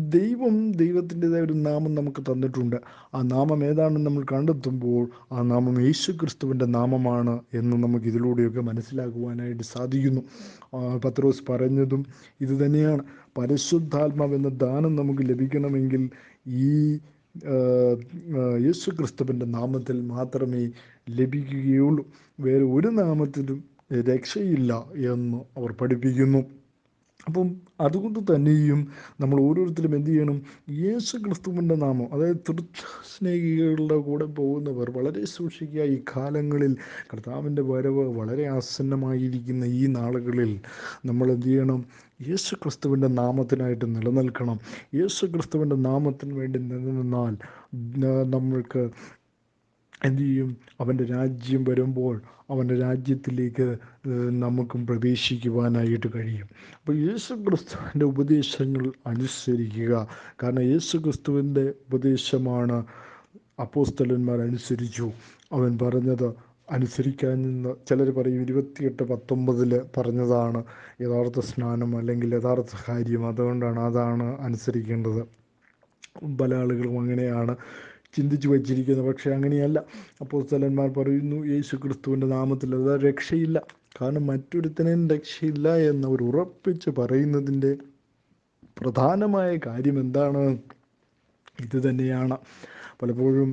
ദൈവത്തിൻ്റെതായ ഒരു നാമം നമുക്ക് തന്നിട്ടുണ്ട്. ആ നാമം ഏതാണെന്ന് നമ്മൾ കണ്ടെത്തുമ്പോൾ ആ നാമം യേശു ക്രിസ്തുവിൻ്റെ നാമമാണ് എന്ന് നമുക്ക് ഇതിലൂടെയൊക്കെ മനസ്സിലാക്കുവാനായിട്ട് സാധിക്കുന്നു. പത്രോസ് പറഞ്ഞതും ഇത് തന്നെയാണ്. പരിശുദ്ധാത്മാവെന്ന ദാനം നമുക്ക് ലഭിക്കണമെങ്കിൽ ഈ യേശു ക്രിസ്തുവിൻ്റെ നാമത്തിൽ മാത്രമേ ലഭിക്കുകയുള്ളൂ. വേറെ ഒരു നാമത്തിലും രക്ഷയില്ല എന്ന് അവർ പഠിപ്പിക്കുന്നു. അപ്പം അതുകൊണ്ട് തന്നെയും നമ്മൾ ഓരോരുത്തരും എന്ത് ചെയ്യണം? യേശു ക്രിസ്തുവിൻ്റെ നാമം, അതായത് തൃസ്നേഹികളുടെ കൂടെ പോകുന്നവർ വളരെ സൂക്ഷിക്കുക. ഈ കാലങ്ങളിൽ കർത്താവിൻ്റെ വരവ് വളരെ ആസന്നമായിരിക്കുന്ന ഈ നാളുകളിൽ നമ്മൾ എന്ത് ചെയ്യണം? യേശു ക്രിസ്തുവിൻ്റെ നാമത്തിനായിട്ട് നിലനിൽക്കണം. യേശു ക്രിസ്തുവിൻ്റെ നാമത്തിന് വേണ്ടി നിലനിന്നാൽ നമ്മൾക്ക് എന്തു ചെയ്യും? അവൻ്റെ രാജ്യം വരുമ്പോൾ അവൻ്റെ രാജ്യത്തിലേക്ക് നമുക്കും പ്രവേശിക്കുവാനായിട്ട് കഴിയും. അപ്പോൾ യേശു ക്രിസ്തുവിൻ്റെ ഉപദേശങ്ങൾ അനുസരിക്കുക. കാരണം യേശു ക്രിസ്തുവിൻ്റെ ഉപദേശമാണ് അപ്പോസ്തലന്മാർ അനുസരിച്ചു. അവൻ പറഞ്ഞത് അനുസരിക്കാൻ നിന്ന് ചിലർ പറയും 28:19 പറഞ്ഞതാണ് യഥാർത്ഥ സ്നാനം അല്ലെങ്കിൽ യഥാർത്ഥ കാര്യം, അതാണ് അനുസരിക്കേണ്ടത്. പല ആളുകളും അങ്ങനെയാണ് ചിന്തിച്ചു വച്ചിരിക്കുന്നത്. പക്ഷേ അങ്ങനെയല്ല. അപ്പോസ്തലന്മാർ പറയുന്നു യേശു ക്രിസ്തുവിൻ്റെ നാമത്തിൽ അത് രക്ഷയില്ല. കാരണം മറ്റൊരുത്തനും രക്ഷയില്ല എന്നവർ ഉറപ്പിച്ച് പറയുന്നതിൻ്റെ പ്രധാനമായ കാര്യം എന്താണ്? ഇത് തന്നെയാണ്. പലപ്പോഴും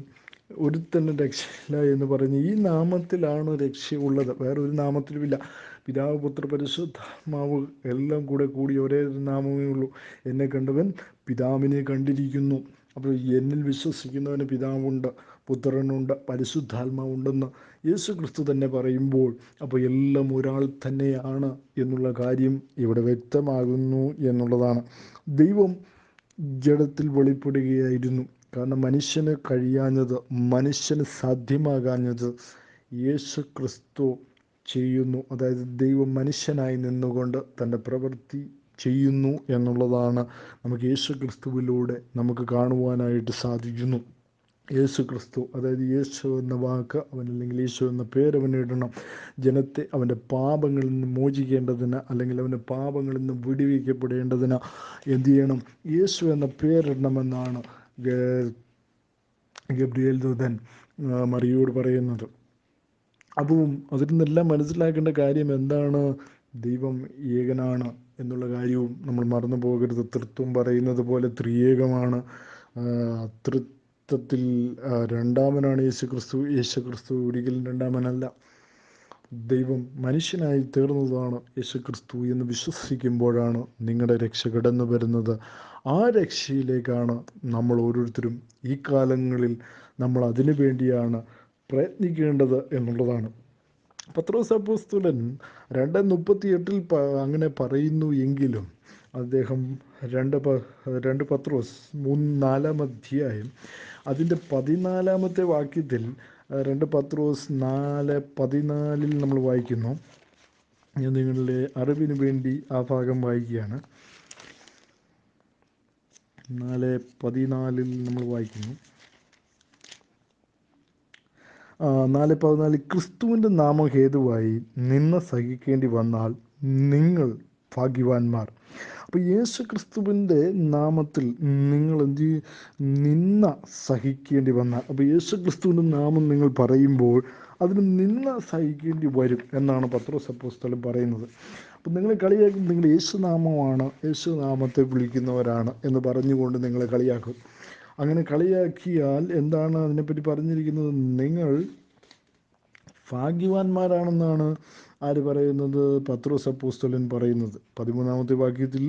ഒരുത്തനും രക്ഷയില്ല എന്ന് പറഞ്ഞ് ഈ നാമത്തിലാണ് രക്ഷയുള്ളത്, വേറൊരു നാമത്തിലുമില്ല. പിതാവ്, പുത്ര, പരിശുദ്ധാത്മാവ് എല്ലാം കൂടി ഒരേ ഒരു നാമമേ ഉള്ളൂ. എന്നെ കണ്ടവൻ പിതാവിനെ കണ്ടിരിക്കുന്നു. അപ്പോൾ എന്നിൽ വിശ്വസിക്കുന്നവന് പിതാവുണ്ട്, പുത്രനുണ്ട്, പരിശുദ്ധാത്മാവുണ്ടെന്ന് യേശു ക്രിസ്തു തന്നെ പറയുമ്പോൾ അപ്പോൾ എല്ലാം ഒരാൾ തന്നെയാണ് എന്നുള്ള കാര്യം ഇവിടെ വ്യക്തമാകുന്നു എന്നുള്ളതാണ്. ദൈവം ജഡത്തിൽ വെളിപ്പെടുകയായിരുന്നു. കാരണം മനുഷ്യന് കഴിയാഞ്ഞത്, മനുഷ്യന് സാധ്യമാകാഞ്ഞത് യേശു ക്രിസ്തു ചെയ്യുന്നു. അതായത് ദൈവം മനുഷ്യനായി നിന്നുകൊണ്ട് തൻ്റെ പ്രവൃത്തി ചെയ്യുന്നു എന്നുള്ളതാണ് നമുക്ക് യേശു ക്രിസ്തുവിലൂടെ നമുക്ക് കാണുവാനായിട്ട് സാധിക്കുന്നു. യേശു ക്രിസ്തു, അതായത് യേശു എന്ന വാക്ക് അവൻ അല്ലെങ്കിൽ യേശു എന്ന പേര് അവൻ ഇടണം. ജനത്തെ അവൻ്റെ പാപങ്ങളിൽ നിന്ന് മോചിക്കേണ്ടതിന് അല്ലെങ്കിൽ അവൻ്റെ പാപങ്ങളിൽ നിന്ന് വിടുവിക്കപ്പെടേണ്ടതിന് എന്ത് ചെയ്യണം? യേശു എന്ന പേരിടണമെന്നാണ് ഗബ്രിയേൽ ദൂതൻ മറിയോട് പറയുന്നത്. അപ്പം അതിൽ നിന്നെല്ലാം മനസ്സിലാക്കേണ്ട കാര്യം എന്താണ്? ദൈവം ഏകനാണ് എന്നുള്ള കാര്യവും നമ്മൾ മറന്നു പോകരുത്. തൃത്വം പറയുന്നത് പോലെ ത്രിയേകമാണ്. തൃത്വത്തിൽ രണ്ടാമനാണ് യേശു ക്രിസ്തു ഒരിക്കലും രണ്ടാമനല്ല. ദൈവം മനുഷ്യനായി തീർന്നതാണ് യേശു ക്രിസ്തു എന്ന് വിശ്വസിക്കുമ്പോഴാണ് നിങ്ങളുടെ രക്ഷ കടന്നു വരുന്നത്. ആ രക്ഷയിലേക്കാണ് നമ്മൾ ഓരോരുത്തരും ഈ കാലങ്ങളിൽ നമ്മൾ അതിനു വേണ്ടിയാണ് പ്രയത്നിക്കേണ്ടത് എന്നുള്ളതാണ്. പത്രോസ് അപ്പോസ്തലൻ 2:38 അങ്ങനെ പറയുന്നു എങ്കിലും അദ്ദേഹം 2 പത്രോസ് 4-ാം അധ്യായം അതിൻ്റെ 14-ാമത്തെ വാക്യത്തിൽ 2 പത്രോസ് 4:14 നമ്മൾ വായിക്കുന്നു. ഞാൻ നിങ്ങളുടെ അറിവിന് വേണ്ടി ആ ഭാഗം വായിക്കുകയാണ്. 4:14 നമ്മൾ വായിക്കുന്നു. 4:14 ക്രിസ്തുവിൻ്റെ നാമം ഹേതുവായി നിന്ന സഹിക്കേണ്ടി വന്നാൽ നിങ്ങൾ ഭാഗ്യവാന്മാർ. അപ്പോൾ യേശു ക്രിസ്തുവിൻ്റെ നാമത്തിൽ നിങ്ങൾ നിന്ന സഹിക്കേണ്ടി വന്നാൽ, അപ്പോൾ യേശു ക്രിസ്തുവിൻ്റെ നാമം നിങ്ങൾ പറയുമ്പോൾ അതിന് നിന്ന സഹിക്കേണ്ടി വരും എന്നാണ് പത്രോസ് അപ്പോസ്തലൻ പറയുന്നത്. അപ്പം നിങ്ങളെ കളിയാക്കും, നിങ്ങൾ യേശുനാമമാണ്, യേശുനാമത്തെ വിളിക്കുന്നവരാണ് എന്ന് പറഞ്ഞുകൊണ്ട് നിങ്ങളെ കളിയാക്കും. അങ്ങനെ കളിയാക്കിയാൽ എന്താണ് അതിനെപ്പറ്റി പറഞ്ഞിരിക്കുന്നത്? നിങ്ങൾ ഭാഗ്യവാന്മാരാണെന്നാണ് ആര് പറയുന്നത്? പത്രോസ് അപ്പോസ്തലൻ പറയുന്നത്. 13-ാമത്തെ വാക്യത്തിൽ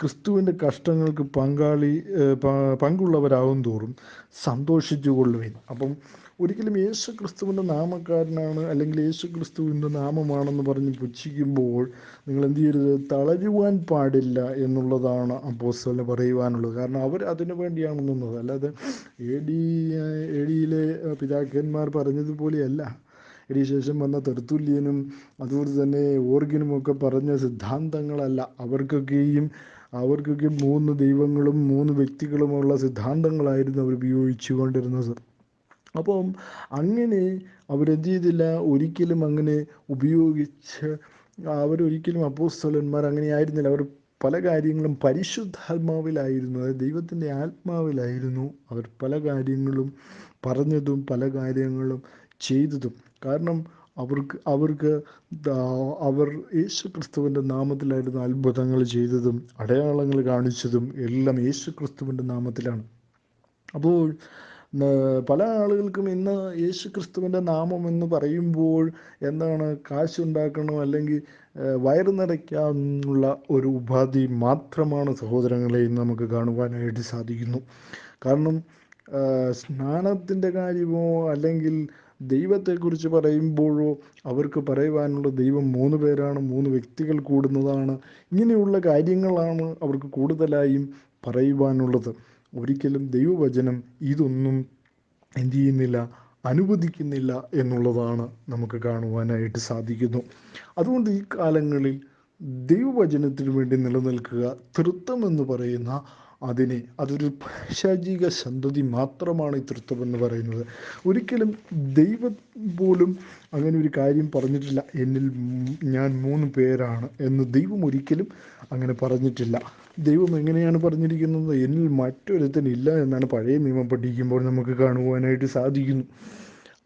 ക്രിസ്തുവിൻ്റെ കഷ്ടങ്ങൾക്ക് പങ്കുള്ളവരാകും തോറും സന്തോഷിച്ചു കൊള്ളുവിൻ. അപ്പം ഒരിക്കലും യേശു ക്രിസ്തുവിൻ്റെ നാമക്കാരനാണ് അല്ലെങ്കിൽ യേശു ക്രിസ്തുവിൻ്റെ നാമമാണെന്ന് പറഞ്ഞ് പുച്ഛിക്കുമ്പോൾ നിങ്ങൾ എന്ത് ചെയ്യരുത്? തളരുവാൻ പാടില്ല എന്നുള്ളതാണ് അപ്പോസ്തലന് പറയുവാനുള്ളത്. കാരണം അവർ അതിനു വേണ്ടിയാണ് നിന്നത്, അല്ലാതെ എ ഡിയിലെ പിതാക്കന്മാർ പറഞ്ഞതുപോലെയല്ല. എ ഡി ശേഷം വന്ന തെർത്തുല്യനും അതുപോലെ തന്നെ ഓർഗനുമൊക്കെ പറഞ്ഞ സിദ്ധാന്തങ്ങളല്ല. അവർക്കൊക്കെ 3 ദൈവങ്ങളും 3 വ്യക്തികളുമുള്ള സിദ്ധാന്തങ്ങളായിരുന്നു അവർ ഉപയോഗിച്ചു കൊണ്ടിരുന്നത്. അപ്പം അങ്ങനെ അവരെന്ത് ചെയ്തില്ല? ഒരിക്കലും അങ്ങനെ ഉപയോഗിച്ച് അവരൊരിക്കലും അപ്പോസ്തലന്മാർ അങ്ങനെ ആയിരുന്നില്ല. അവർ പല കാര്യങ്ങളും പരിശുദ്ധാത്മാവിലായിരുന്നു, അതായത് ദൈവത്തിൻ്റെ ആത്മാവിലായിരുന്നു അവർ പല കാര്യങ്ങളും പറഞ്ഞതും പല കാര്യങ്ങളും ചെയ്തതും. കാരണം അവർ യേശു ക്രിസ്തുവിൻ്റെ നാമത്തിലായിരുന്നു അത്ഭുതങ്ങൾ ചെയ്തതും അടയാളങ്ങൾ കാണിച്ചതും എല്ലാം യേശു ക്രിസ്തുവിൻ്റെ നാമത്തിലാണ്. അപ്പോൾ പല ആളുകൾക്കും ഇന്ന് യേശു ക്രിസ്തുവിൻ്റെ നാമം എന്ന് പറയുമ്പോൾ എന്താണ്? കാശുണ്ടാക്കണം അല്ലെങ്കിൽ വയറ് നിറയ്ക്കാനുള്ള ഒരു ഉപാധി മാത്രമാണ് സഹോദരങ്ങളെ ഇന്ന് നമുക്ക് കാണുവാനായിട്ട് സാധിക്കുന്നു. കാരണം സ്നാനത്തിൻ്റെ കാര്യമോ അല്ലെങ്കിൽ ദൈവത്തെക്കുറിച്ച് പറയുമ്പോഴോ അവർക്ക് പറയുവാനുള്ള ദൈവം 3 പേരാണ്, 3 വ്യക്തികൾ കൂടുന്നതാണ്, ഇങ്ങനെയുള്ള കാര്യങ്ങളാണ് അവർക്ക് കൂടുതലായും പറയുവാനുള്ളത്. ഒരിക്കലും ദൈവവചനം ഇതൊന്നും എന്ത് ചെയ്യുന്നില്ല, അനുവദിക്കുന്നില്ല എന്നുള്ളതാണ് നമുക്ക് കാണുവാനായിട്ട് സാധിക്കുന്നു. അതുകൊണ്ട് ഈ കാലങ്ങളിൽ ദൈവവചനത്തിന് വേണ്ടി നിലനിൽക്കുക. തൃത്വം എന്ന് പറയുന്ന അതൊരു പൈശാചിക സന്തതി മാത്രമാണ് ഈ തൃത്വം എന്ന് പറയുന്നത്. ഒരിക്കലും ദൈവം പോലും അങ്ങനെ ഒരു കാര്യം പറഞ്ഞിട്ടില്ല. ഞാൻ 3 പേരാണ് എന്ന് ദൈവം ഒരിക്കലും അങ്ങനെ പറഞ്ഞിട്ടില്ല. ദൈവം എങ്ങനെയാണ് പറഞ്ഞിരിക്കുന്നത്? എന്നിൽ മറ്റൊരുത്തനില്ല എന്നാണ് പഴയ നിയമം പഠിക്കുമ്പോൾ നമുക്ക് കാണുവാനായിട്ട് സാധിക്കുന്നു.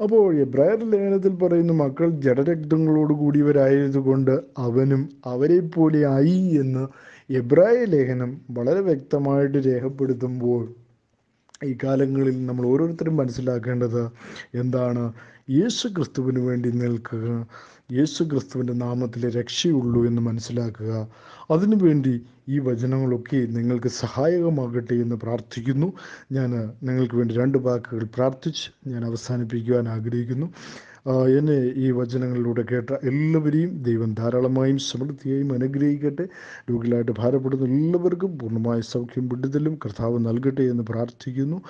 അപ്പോൾ എബ്രായർ ലേഖനത്തിൽ പറയുന്ന മക്കൾ ജഡരക്തങ്ങളോട് കൂടിയവരായതുകൊണ്ട് അവനും അവരെ പോലെ ആയി എന്ന് എബ്രായ ലേഖനം വളരെ വ്യക്തമായിട്ട് രേഖപ്പെടുത്തുമ്പോൾ ഈ കാലങ്ങളിൽ നമ്മൾ ഓരോരുത്തരും മനസ്സിലാക്കേണ്ടത് എന്താണ്? യേശു ക്രിസ്തുവിന് വേണ്ടി നിൽക്കുക, യേശു ക്രിസ്തുവിൻ്റെ നാമത്തിലെ രക്ഷയുള്ളൂ എന്ന് മനസ്സിലാക്കുക. അതിനുവേണ്ടി ഈ വചനങ്ങളൊക്കെ നിങ്ങൾക്ക് സഹായകമാകട്ടെ എന്ന് പ്രാർത്ഥിക്കുന്നു. ഞാൻ നിങ്ങൾക്ക് വേണ്ടി 2 വാക്കുകൾ പ്രാർത്ഥിച്ച് ഞാൻ അവസാനിപ്പിക്കുവാൻ ആഗ്രഹിക്കുന്നു. എന്നെ ഈ വചനങ്ങളിലൂടെ കേട്ട എല്ലാവരെയും ദൈവം ധാരാളമായും സമൃദ്ധിയായും അനുഗ്രഹിക്കട്ടെ. രോഗികളായിട്ട് ഭാരപ്പെടുന്ന എല്ലാവർക്കും പൂർണ്ണമായ സൗഖ്യം വിടുതലും കർത്താവ് നൽകട്ടെ എന്ന് പ്രാർത്ഥിക്കുന്നു.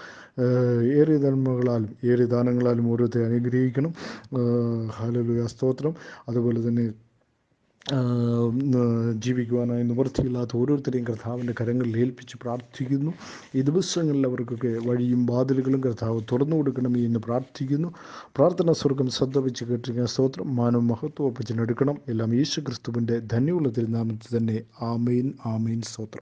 ഏറെ നന്മകളാലും ഏറെ ദാനങ്ങളാലും ഓരോരുത്തരെ അനുഗ്രഹിക്കണം. ഹല്ലേലൂയ, സ്തോത്രം. അതുപോലെ തന്നെ ജീവിക്കുവാനായി നിവൃത്തിയില്ലാത്ത ഓരോരുത്തരെയും കർത്താവിൻ്റെ കരങ്ങളിൽ ഏൽപ്പിച്ച് പ്രാർത്ഥിക്കുന്നു. ഈ ദിവസങ്ങളിൽ അവർക്കൊക്കെ വഴിയും വാതിലുകളും കർത്താവ് തുറന്നു കൊടുക്കണമേ എന്ന് പ്രാർത്ഥിക്കുന്നു. പ്രാർത്ഥന സ്വർഗം ശ്രദ്ധ വെച്ച് കേട്ടിരിക്കുന്ന സ്തോത്രം, മാനവും മഹത്വം ഒപ്പിച്ചെടുക്കണം. എല്ലാം യേശു ക്രിസ്തുവിൻ്റെ ധന്യമുള്ള തിരുനാമത്തിൽ തന്നെ. ആമേൻ, ആമേൻ, സ്തോത്രം.